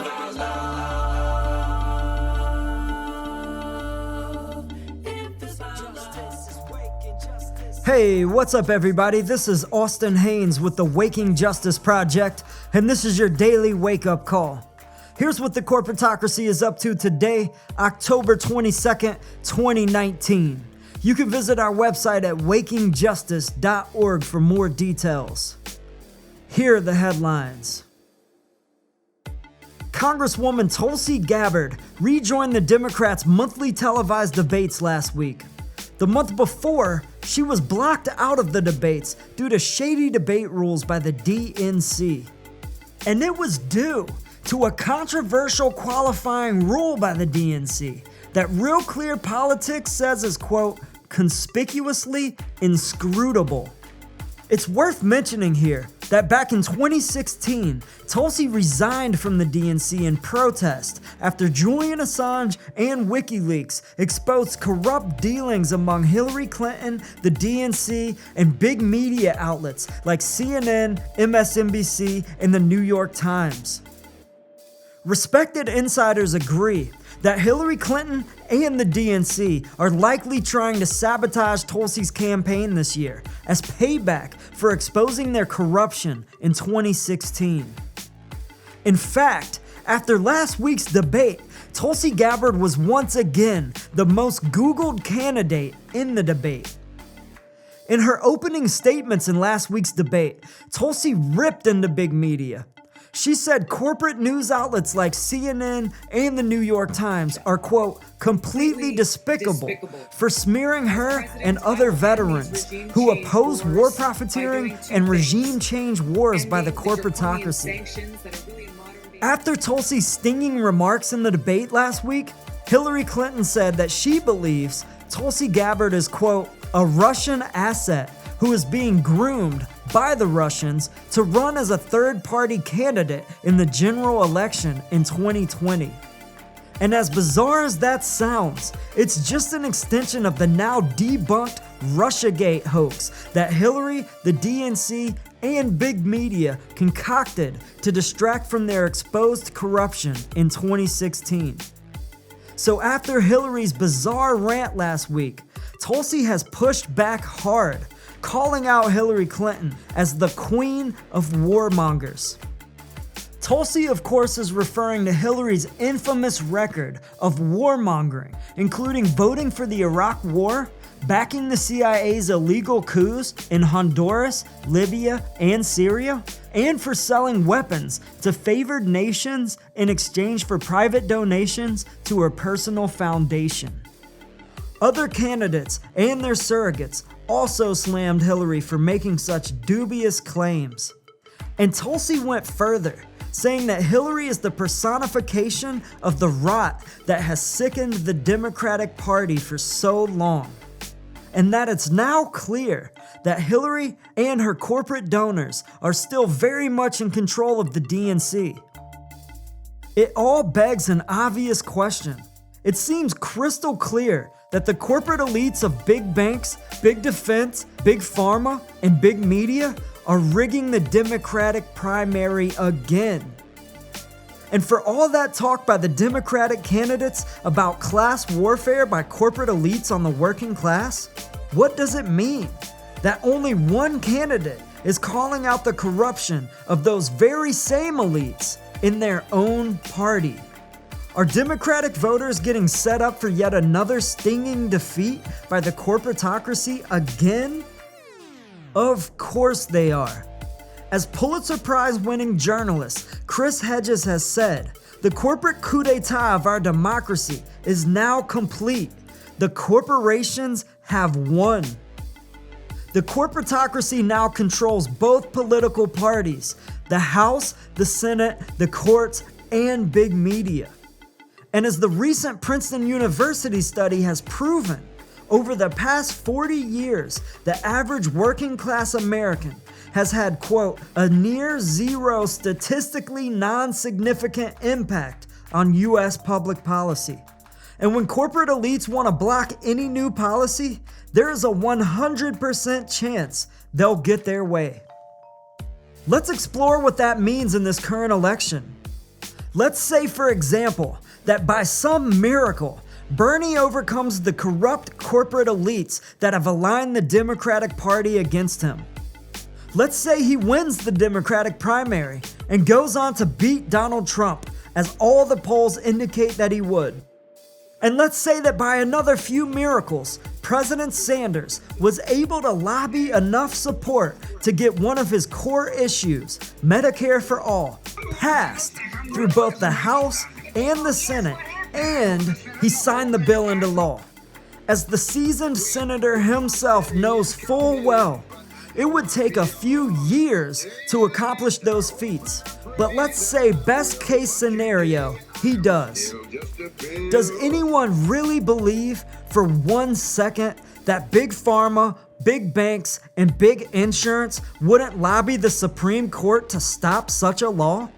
our love. If it's our love. Hey, what's up everybody? This is Austin Haynes with the Waking Justice Project, and this is your daily wake-up call. Here's what the corporatocracy is up to today, October 22nd, 2019. You can visit our website at wakingjustice.org for more details. Here are the headlines. Congresswoman Tulsi Gabbard rejoined the Democrats' monthly televised debates last week. The month before, she was blocked out of the debates due to shady debate rules by the DNC. And it was due to a controversial qualifying rule by the DNC that Real Clear Politics says is, quote, conspicuously inscrutable. It's worth mentioning here that back in 2016, Tulsi resigned from the DNC in protest after Julian Assange and WikiLeaks exposed corrupt dealings among Hillary Clinton, the DNC, and big media outlets like CNN, MSNBC, and the New York Times. Respected insiders agree that Hillary Clinton and the DNC are likely trying to sabotage Tulsi's campaign this year as payback for exposing their corruption in 2016. In fact, after last week's debate, Tulsi Gabbard was once again the most Googled candidate in the debate. In her opening statements in last week's debate, Tulsi ripped into big media. She said corporate news outlets like CNN and the New York Times are, quote, completely despicable for smearing her and other veterans who oppose war profiteering and regime change wars by the corporatocracy. After Tulsi's stinging remarks in the debate last week, Hillary Clinton said that she believes Tulsi Gabbard is, quote, a Russian asset who is being groomed by the Russians to run as a third-party candidate in the general election in 2020. And as bizarre as that sounds, it's just an extension of the now debunked Russiagate hoax that Hillary, the DNC, and big media concocted to distract from their exposed corruption in 2016. So after Hillary's bizarre rant last week, Tulsi has pushed back hard, calling out Hillary Clinton as the Queen of Warmongers. Tulsi, of course, is referring to Hillary's infamous record of warmongering, including voting for the Iraq War, backing the CIA's illegal coups in Honduras, Libya, and Syria, and for selling weapons to favored nations in exchange for private donations to her personal foundation. Other candidates and their surrogates also slammed Hillary for making such dubious claims. And Tulsi went further, saying that Hillary is the personification of the rot that has sickened the Democratic Party for so long. And that it's now clear that Hillary and her corporate donors are still very much in control of the DNC. It all begs an obvious question. It seems crystal clear that the corporate elites of big banks, big defense, big pharma, and big media are rigging the Democratic primary again. And for all that talk by the Democratic candidates about class warfare by corporate elites on the working class, what does it mean that only one candidate is calling out the corruption of those very same elites in their own party? Are Democratic voters getting set up for yet another stinging defeat by the corporatocracy again? Of course they are. As Pulitzer Prize-winning journalist Chris Hedges has said, the corporate coup d'etat of our democracy is now complete. The corporations have won. The corporatocracy now controls both political parties, the House, the Senate, the courts, and big media. And as the recent Princeton University study has proven, over the past 40 years, the average working class American has had, quote, a near zero statistically non-significant impact on U.S. public policy. And when corporate elites want to block any new policy, there is a 100% chance they'll get their way. Let's explore what that means in this current election. Let's say, for example, that by some miracle, Bernie overcomes the corrupt corporate elites that have aligned the Democratic Party against him. Let's say he wins the Democratic primary and goes on to beat Donald Trump, as all the polls indicate that he would. And let's say that by another few miracles, President Sanders was able to lobby enough support to get one of his core issues, Medicare for All, passed through both the House and the Senate, and he signed the bill into law. As the seasoned senator himself knows full well, it would take a few years to accomplish those feats. But let's say best case scenario, he does. Does anyone really believe for 1 second that big pharma, big banks, and big insurance wouldn't lobby the Supreme Court to stop such a law?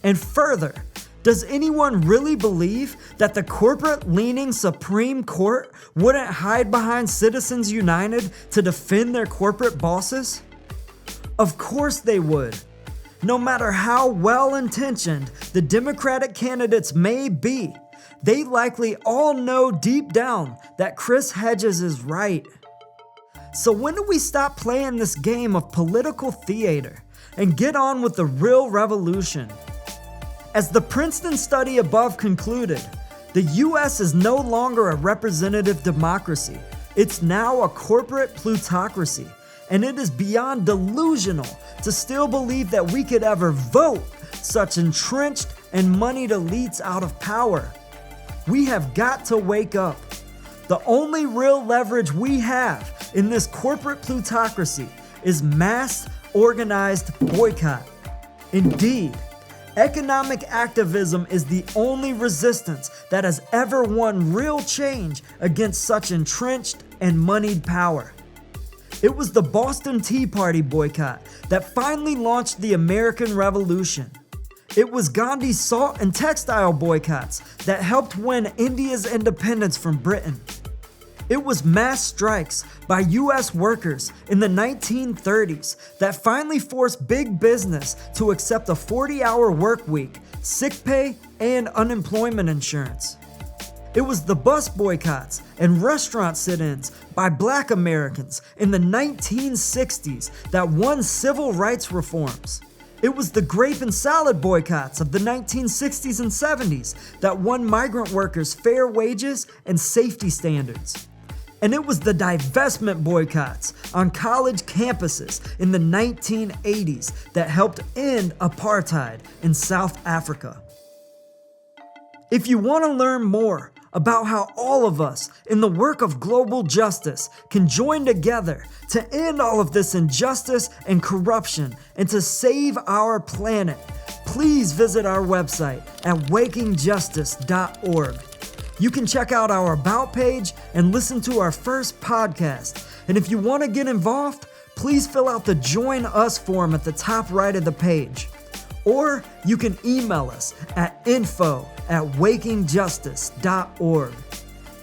And further, does anyone really believe that the corporate-leaning Supreme Court wouldn't hide behind Citizens United to defend their corporate bosses? Of course they would. No matter how well-intentioned the Democratic candidates may be, they likely all know deep down that Chris Hedges is right. So when do we stop playing this game of political theater and get on with the real revolution? As the Princeton study above concluded, the US is no longer a representative democracy. It's now a corporate plutocracy, and it is beyond delusional to still believe that we could ever vote such entrenched and moneyed elites out of power. We have got to wake up. The only real leverage we have in this corporate plutocracy is mass organized boycott. Indeed, economic activism is the only resistance that has ever won real change against such entrenched and moneyed power. It was the Boston Tea Party boycott that finally launched the American Revolution. It was Gandhi's salt and textile boycotts that helped win India's independence from Britain. It was mass strikes by US workers in the 1930s that finally forced big business to accept a 40-hour work week, sick pay, and unemployment insurance. It was the bus boycotts and restaurant sit-ins by Black Americans in the 1960s that won civil rights reforms. It was the grape and salad boycotts of the 1960s and 70s that won migrant workers fair wages and safety standards. And it was the divestment boycotts on college campuses in the 1980s that helped end apartheid in South Africa. If you want to learn more about how all of us in the work of global justice can join together to end all of this injustice and corruption and to save our planet, please visit our website at wakingjustice.org. You can check out our About page and listen to our first podcast. And if you want to get involved, please fill out the Join Us form at the top right of the page. Or you can email us at info@wakingjustice.org.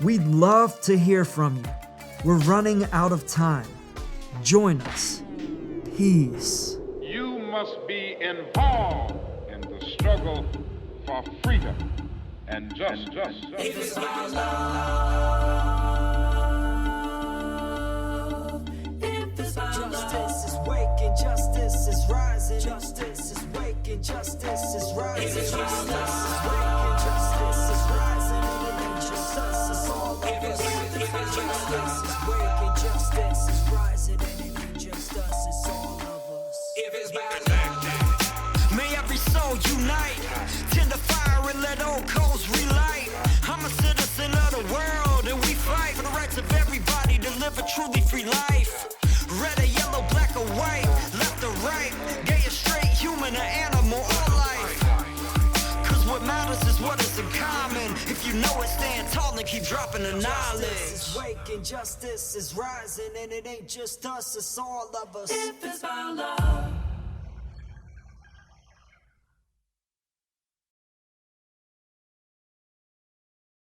We'd love to hear from you. We're running out of time. Join us. Peace. You must be involved in the struggle for freedom and justice. If it's about love, if it's about justice is waking, justice is rising, justice is waking, justice is rising, if it's about love, justice is rising, and it ain't just us, it's all of us. If it's justice is waking, justice is rising, and it ain't just us, it's all of us. If it's about love, may every soul unite, tend the fire and let old coals relight. I'm a citizen of the world and we fight for the rights of everybody to live a truly free life. Red or yellow, black or white, left or right, gay or straight, human or animal, all life. Cause what matters is what is in common. If you know it, stand tall and keep dropping the knowledge. Justice is waking, justice is rising, and it ain't just us, it's all of us. If it's about love.